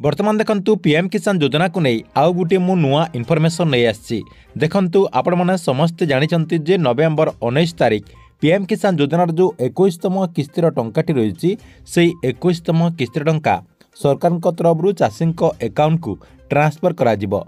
बर्तमान देखंतु पीएम किसान योजना को नहीं आउ गोटे मु नुआ इनफॉरमेशन नहीं आसी देखंतु आपण माने समस्त जानिचंती जे नवेम्बर 19 तारिख पीएम किसान योजनार जो 21तम किस्तिर टंकाटी रही से 21तम किस्तिर टंका सरकार तरफ चाषी अकाउंट को ट्रांसफर करा जिवो।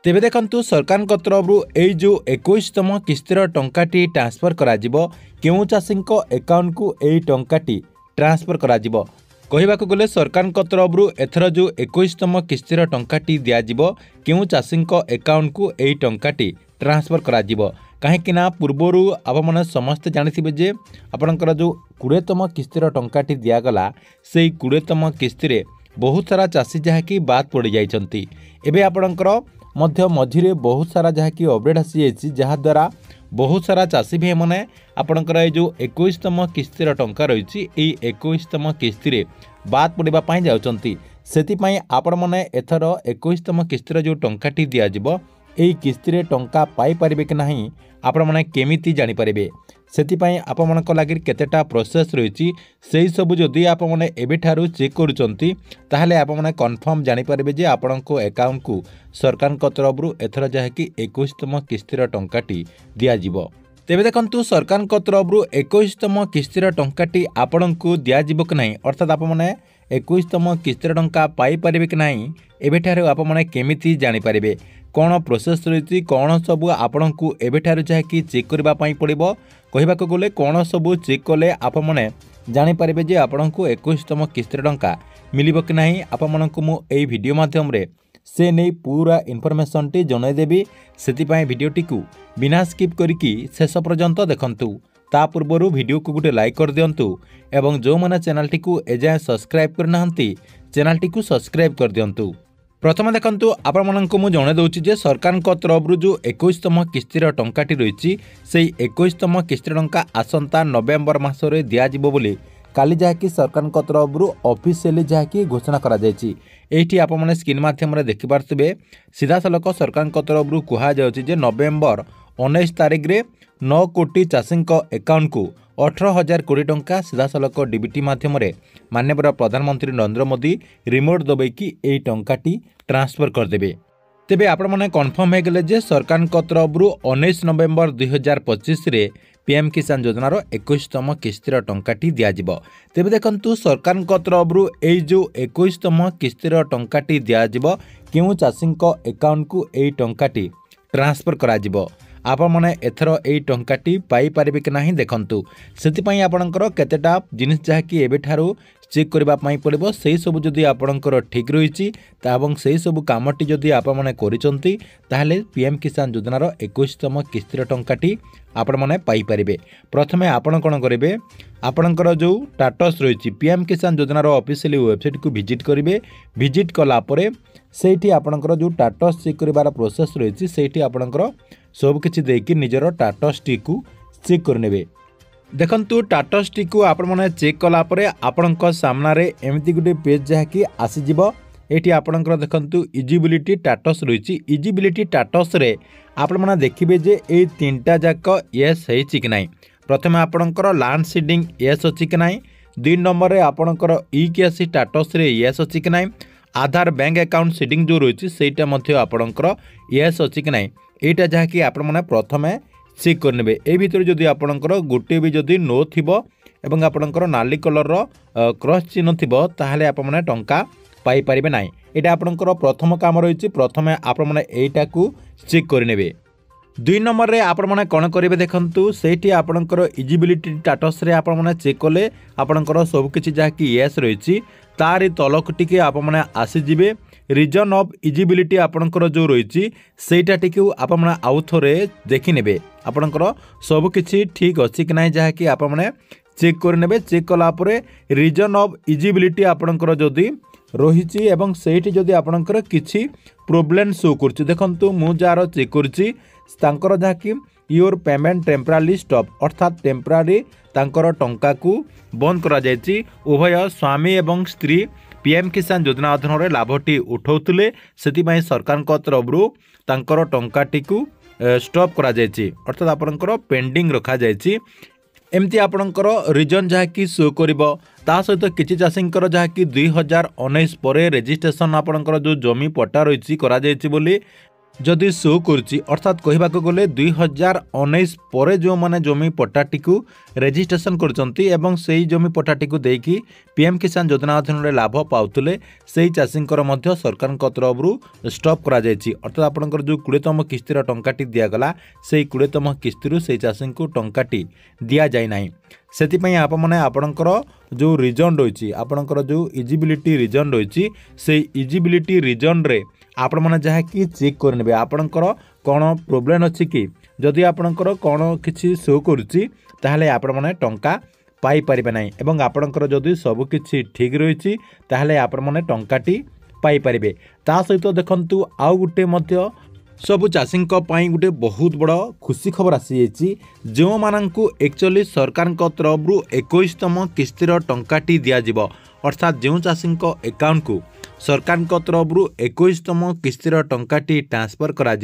तेबे देखंतु सरकार तरफ यही जो 21तम किस्तिर टंकाटी ट्रांसफर करा जिवो केउ चाषी अकाउंट को यही टंकाटी ट्रांसफर करा जिवो। कहवाक गले सरकार तरफ एथर जो 21तम किस्तिर टंकाटी दिज्व केउ चाषी अकाउंट को यही टंकाटी ट्रांसफर करा जिवो। कहीं पूर्वर आपने समस्ते जानते जे आपणकर जो 20तम किस्तिर टंकाटी दिगला से 20तम किस्ती बहुत सारा चाषी जहाँकि बाद पड़ जाइछंती। एबे आपणकर मध्य मझिरे बहुत सारा जहाँकि अपडेट आसी जाइछि जहाद्वारा बहुत सारा चाषी भाई मैंने आपणकर ये जो 21तम किस्तिर टंका रही 21तम किस्ती बाद पड़ापी जाउछंती। सेतिपई आपण मैंने एथर 21तम किस्तिर जो टंकाटी दिज्व यही किस्ती टंका पाई पारिबे कि नहीं आपण मैंने केमिति जानि पारिबे सेतिपई आपण मनक लागि केतेटा प्रोसेस रही से सब जदि आप मैंने एबेठारु चेक करूचंती ताहले आप मैंने कन्फर्म जानि पारिबे जे आपणको अकाउंट को सरकार तरफ एथर जहाँकि 21तम किस्तिर टंकाटी दिज्व। तेबे देखंतु सरकार तरफ 21तम किस्तिर टंकाटी आपणको दिज्व कि नहीं अर्थात आप मैंने 21तम किस्तिर टंका पाई पारिबे कि नहीं एबेठारु आप मैंने केमिति जानि पारिबे कौन प्रोसेस रही कौन सब आपण को एबेठारु जहाँकि चेक करने पड़ो कहवाक गले कौन सब चेक कले आप मैंने जानीपारे जे आपण को 21तम किस्तिर टंका मिलिबो कि नहीं आपण को मु एई वीडियो माध्यम रे से नहीं पूरा इनफॉरमेशन टी जनईदेवी से वीडियोटी को बिना स्किप करिकी शेष पर्यंत देखंतु। ता पूर्व वीडियो को गोटे लाइक कर दिंतु एवं जो मैंने चैनल टी को एजाए सब्सक्राइब करना चैनल टी को सब्सक्राइब कर दिंतु। प्रथम देखंतु आपण माननको मु जणे दउची जे सरकार तरफ जो 21तम किस्तिर टंकाटी रही से 21तम किस्तिर टंका आसंता नवेम्बर मासरे दिया जिवो बोली काली जहाँकि सरकार तरफ ऑफिशियली जहाँकि घोषणा करा जायछि। एठी आपण माने स्क्रीन माध्यम रे देखि पारथिबे सीधा सलक सरकार तरफ कहा जाउछि जे नवेम्बर 19 तारिख रे 9 कोटी चाषी अकाउंट को 18,000 कोटी टंका सीधा सलक डीबीटी माध्यम रे माननीय प्रधानमंत्री नरेंद्र मोदी रिमोट दबेकी एई टंकाटी ट्रांसफर करदेबे। तेबे आपण माने कन्फर्म हो गले जे सरकार तरफ 19 नवेम्बर 2025 रे पीएम किसान योजनार 21तम किस्तिर टंकाटी दिज्व। तेबे देखंतु सरकार तरफ यही जो 21तम किस्तिर टंकाटी दिज्व केउ चाषी अकाउंट को यही टंकाटी ट्रांसफर कराजिवो। आपण माने एथर एई टंकाटी पाई पारिबे कि नाही देखंतु सेतिपई आपणकर केतेटा जिनिस जहाँकि एबेठारु चेक करबा पई पड़िबो सेही सब जदि आपणकर ठीक रहिछि ताबं सेही सब कामटी जदि आपण माने करिसंती ताहले पीएम किसान योजनार 21तम किस्तिर टंकाटी आपण माने पाई पारिबे। प्रथमे आपण कोन करिवे आपणकर जो स्टेटस रहिछि पीएम किसान योजनार ऑफिशियल वेबसाइट को विजिट करिवे। विजिट कला परे सेठी आपणकर जो स्टेटस चेक करिवार प्रोसेस रहिछि सेठी आपणकर सब किछि देकी निजर स्टेटस टी को चेक करनेबे। देखंतु स्टेटस टी को आपण माने चेक कला परे आपणक सामना रे एमिति गुटे पेज जहाँकि आसी जिवो। एठी आपणकर देखंतु इजिबिलिटी स्टेटस रहिछि इजिबिलिटी स्टेटस रे आपण माने देखिबे जे ए तीनटा जाक यस हेछि कि नाही। प्रथमे आपणकर लैंड सीडिंग यस अछि कि नाही। 2 नंबर रे आपणकर ई केसी स्टेटस रे यस अछि कि नाही। आधार बैंक अकाउंट सीडिंग जो रहिछि सेटा मध्ये आपणकर यस अछि कि नाही। एटा जहाँकि आपण माने प्रथमे चेक करनेबे। ए भितर जदि आपणकर गोटे भी जदि नो थिबो एवं आपणकर नाली कलर रो क्रॉस चिन्ह थिबो ताहले आपण माने टंका पाई पारिबे नाही। एटा आपणकर प्रथम काम रहिछि प्रथमे आपण माने एटा को चेक करनेबे। 2 नंबर रे आपण माने कोन करिवे देखंतु सेठी आपणकर इजिबिलिटी स्टेटस रे आपण माने चेक कले आपणकर सब किछि जहाँकि यस रहिछि तारि तलक टिके आपण माने आसी जिवे रीजन ऑफ इजिबिलिटी आपणकर जो रही सेटा टिके आपण माने आउ थोरे देखि नेबे आपणकर सब किछि ठीक अछि कि नाही जहाँकि आपण माने चेक करनेबे। चेक कला परे रीजन ऑफ इजिबिलिटी आपणकर जदि रही एवं सेठी जदि आपणकर किछि प्रोब्लेम शो करछि देखंतु मु जार चेक करछि तांकर जहाँकि योर पेमेंट टेम्परारी स्टॉप अर्थात टेम्परारी तांकर टंका को बंद करा जायछि। उभय स्वामी एवं स्त्री पीएम किसान योजना अधीन में लाभटी उठाउथिले सेतिपई सरकार तरफ तांकर टंकाटी को स्टॉप करा जायछि अर्थात आपनकर पेंडिंग रखा जायछि। एमती आपणकर रिजन जहाँकि शो करिबो ता सहित किछि चाषींकर जहाँकि 2019 पर रेजिस्ट्रेशन आपणकर जो जमी पट्टा रही करा जायछि बोली जदि शो करुच्ची अर्थात कहवाक गले 2019 पर जो माने जमी पट्टाटी को रेजिस्ट्रेशन करचंती एवं सेही जमी पट्टाटी को देकी पीएम किसान योजना अधीन रे लाभ पाउतले सेही चाषींकर मध्य सरकार तरफ स्टॉप करा जायछि अर्थात आपणकर जो 20तम किस्तीर टंकाटी दिया गला सेही 20तम किस्तीरु सेही चाषी को टंकाटी दिया जाय नाही सेतिपई आप माने आपणकर जो रिजन रही आपणकर जो इजिबिलिटी रिजन रही से इजिबिलिटी रिजन रे आपण मैंने जहाँकि चेक करने आपणकर कौन प्रोब्लेम अच्छी कि जदि आपणकर कौन किसी शो करुच्ची ताहले आपण मैंने टंका पाई परिबे नाही एवं आपणकर जदि सब किछि ठीक रही ताहले आपण मैंने टंकाटी पाई परिबे ता सहित देखंतु आउ गुटे मध्य सबु चाषी गोटे बहुत बड़ खुशी खबर आसी जाइए जो मानू एक्चुअली सरकार तरफ 21तम किस्तीर टंकाटी दिज्व अर्थात जो चाषी अकाउंट को सरकार तरफ 21तम किस्तीर टंकाटी ट्रांसफर करा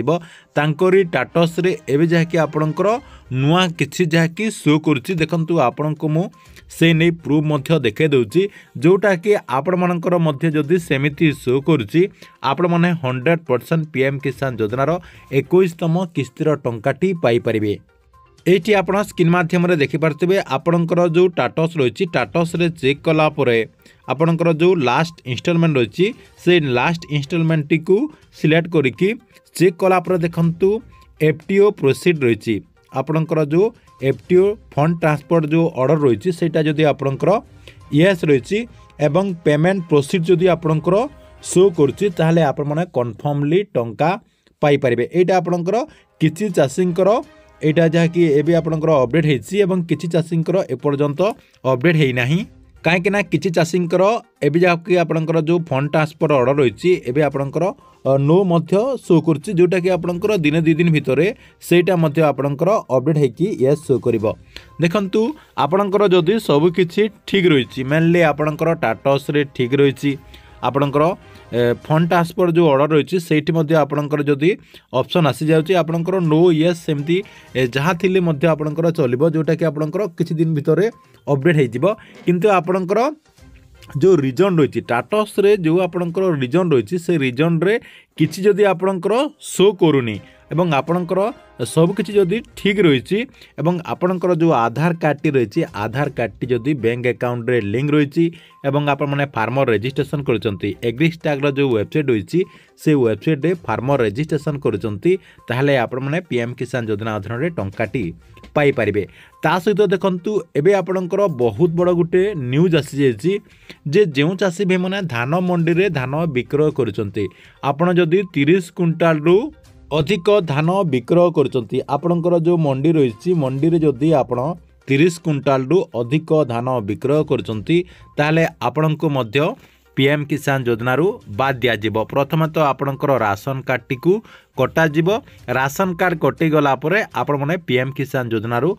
टाटस रे एबे जहाँकि आपणकर नुआ किछि जहाँकि शो करुच्ची देखंतु आपण को मु से नहीं प्रूफ मध्य देखे दूची जोटा कि आपण मानकर मध्य जदि सेमिति शो करुच्ची आपण माने 100% पीएम किसान योजनार 21तम किस्तीर टंकाटी पाई परिबे। एठी आपण स्क्रीन माध्यम रे देखि पारथिबे आपणकर जो टाटस रही टाटस रे चेक कला परे आपणकर जो लास्ट इंस्टॉलमेंट रही से लास्ट इंस्टॉलमेंट टी को सिलेक्ट करिकि चेक कला परे देखंतु एफटीओ प्रोसीड रही आपणकर जो एफटीओ फंड ट्रांसफर जो ऑर्डर रही सेटा जदि आपणकर यस रही एवं पेमेंट प्रोसीड जदि आपणकर शो करुच्ची ताहले आपण माने कन्फर्मली टंका पाई परिबे। एटा आपणकर किछि चाषींकर एटा जहाँकि एबे आपणकर अपडेट हेछि एवं किछि चाषींकर एपर्यंत अपडेट हेइ नाही कहीं ना किछि चाषींकर एबे जहाँकि आपणकर जो फंड ट्रांसफर ऑर्डर रही एबे आपणकर नो मध्य शो करुच्ची जोटा कि आपणकर दिन 2 दिन भितर सेटा मध्य आपणकर अपडेट हेकि यस शो करिवो। देखंतु आपणकर जदि सब किछि ठीक रही मेनली आपणकर टाटस रे ठीक रही आपणकर फंड ट्रांसफर जो ऑर्डर रही सेठी मध्य आपणकर जदि ऑप्शन आसी जाउची आपणकर नो यस सेमती जहाँ थिले मध्य आपणकर चलिबो जोटा कि आपणकर किछि दिन भितर अपडेट हे जिवो किंतु आपणकर जो रिजन रही टाटस रे जो आपणकर रिजन रही से रिजन रे किछि जदि आपणकर शो करूनी एवं आपणकर सब किछि जदि ठीक रही एवं आपणकर जो आधार कार्ड रही आधार कार्ड जदि बैंक अकाउंट रे लिंक रही एवं आपण माने फार्मर रजिस्ट्रेशन करचंती एग्रीस्टाग जो वेबसाइट रही से वेबसाइट रे फार्मर रजिस्ट्रेशन करचंती ताहले आपण माने पीएम किसान योजना अधीन रे टंकाटी पाई परिबे। ता सहित देखंतु एबे आपणकर बहुत बड़ गुटे न्यूज आसी जायछि जे जेउ चाषी भाई माने धान मंडी रे धान विक्रय करचंती आपण जदि 30 क्विंटाल रु अधिक धान विक्रय करचंती आपणकर जो मंडी रही मंडी रे जदि आपण 30 क्विंटाल रु अधिक धान विक्रय करचंती ताहले आपणको मध्य पीएम किसान योजना रु बाद दिया जिवो। प्रथम तो आपणकर राशन कार्ड टी को कटा जिवो राशन कार्ड कटि गला परे आपण माने पीएम किसान योजना रु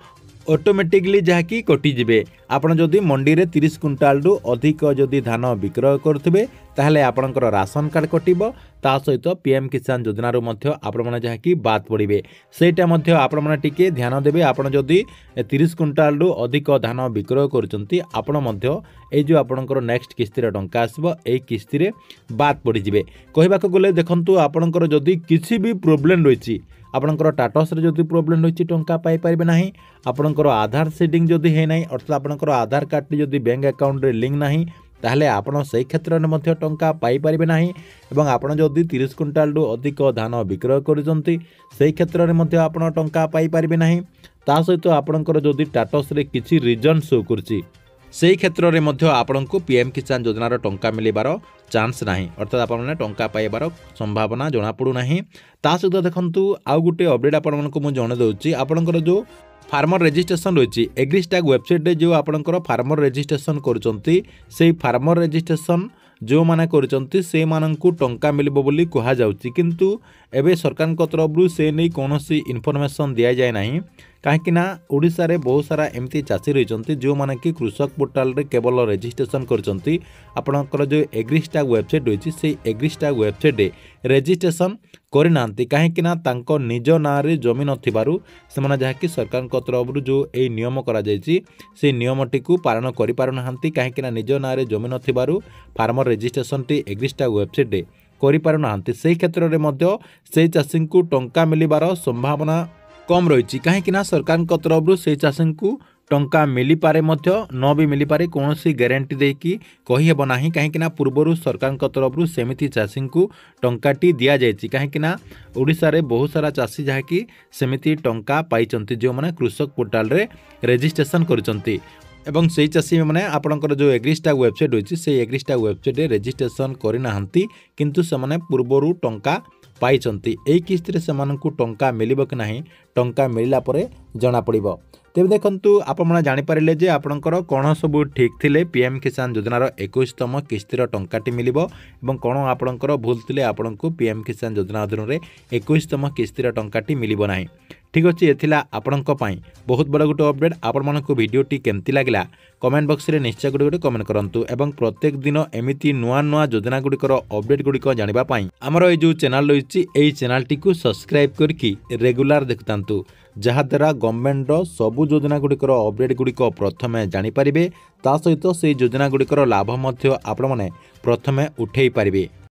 ऑटोमेटिकली जहाँकि कटिजे आपड़ जदि मंडी रे 30 क्विंटाल रु अधिक जदि धान विक्रय करुवे ताहले आपणकर राशन कार्ड कटिबो ता सहित पीएम किसान योजना रु मध्य आपण माने जहाँकि बाद पड़िबे सेटा मध्य आपण माने टिके ध्यान देबे। आपण जदि 30 क्विंटाल रु अधिक धान विक्रय करुचंती आपण मध्य ए जो आपणकर नेक्स्ट किस्तीर टंका आसबो ए किस्ती रे बाद पड़ी जिवे। कहबाक गले देखंतु आपणकर जदि किछि भी प्रोब्लेम रहिछि आपणकर टाटस रे जदि प्रोब्लेम रही टंका पाई परिबे नाही आपणकर आधार सेटिंग जदि हे नाही अर्थात आपणकर आधार कार्ड जदि बैंक अकाउंट रे लिंक नाही ताहले आपण सही क्षेत्र में मध्य टंका पाई परिबे नाही एवं आपण जदि 30 क्विंटाल रु अधिक धान विक्रय करूचंती सही क्षेत्र में मध्य आपण टंका पाई परिबे नाही ता सहित आपणकर जदि टाटस रे किछि रीजन शो करछि सेही क्षेत्र में मध्य आपणको पीएम किसान योजनार टंका मिलिबार चांस नाही अर्थात आपण टंका पाइबार संभावना जना पड़ू नाही। ता सहित देखंतु आउ गुटे अपडेट आपनको मु जणे दउची आपणकर जो फार्मर रजिस्ट्रेशन रही एग्रीस्टाग वेबसाइट रे जो आपणकर फार्मर रजिस्ट्रेशन करूचंती सेही फार्मर रजिस्ट्रेशन जो माने करूचंती से माननकु टंका मिलबो बोली कहा जाउची किंतु एबे सरकार तरफ से नहीं कौन इनफर्मेशन दि जाए ना कहीं ओडिशा रे बहुत सारा एमती चाषी रही जो मैंने कि कृषक पोर्टाल रे केवल रजिस्ट्रेशन करपणकर जो एग्रीस्टाग वेबसाइट रही से एग्रीस्टाग वेबसाइट रे रजिस्ट्रेशन करना कहीं निज ना रे जमी नथिबारु से जहाँकि सरकार तरफ जो ये नियम करा से नियमटी को पालन करें कहीं निज ना रे जमी नथिबारु फार्मर रजिस्ट्रेशन टी एग्रीस्टाग वेबसाइट रे करें से क्षेत्र में से चाषी को टंका मिलबार संभावना कम रही कहीं सरकार तरफ से चाषी को टंका मिली पारे न भी मिली पारे कौन सी गारंटी देकी कही हेब ना कहीं पूर्वर सरकार तरफ सेमिति चाषी को टंकाटी दि जाए कहीं ओडिशा रे बहुत सारा चाषी जहाँकि सेमिति टंका पाई जो मैंने कृषक पोर्टाल रे रजिस्ट्रेशन करचंती एवं से चाषी मैंने आपणकर जो एग्रीस्टाग वेबसाइट रही से एग्रीस्टाग वेबसाइट रे रजिस्ट्रेशन करना किंतु से पूर्वर टंका पाई यही किस्त से टंका मिल कि नहीं टंका मिलला परे जना पड़िबो। तेज देखु आपने जानीपारे जे आपणकर कौन सब ठीक थिले पीएम किसान योजनार 21तम किस्तिर टंकाटी मिलिबो एवं कौन आपणकर भूल थिले आपणको पीएम किसान योजना अधीन में 21तम किस्तिर टंकाटी मिलिबो नाही। ठीक अच्छे ये आपणको पाई बहुत बड़ गोटे अपडेट। आपण मानक वीडियोटी केमती लागला कमेंट बॉक्स रे निश्चय गोटे कमेंट करंतु एवं प्रत्येक दिन एमिति नुआ नुआ योजना गुड़िकर अपडेट गुड़िक जानिबा पाई हमर ए जो चैनल रही एई चैनलटी को सब्सक्राइब करके रेगुलर देखतांतु जहाद्वारा गवर्नमेंट सबु योजना गुड़िकर अपडेट गुड़िक प्रथमे जानिपारिबे ता सहित से योजना गुड़िकर लाभ मध्य आपण माने प्रथमे उठेई पारिबे।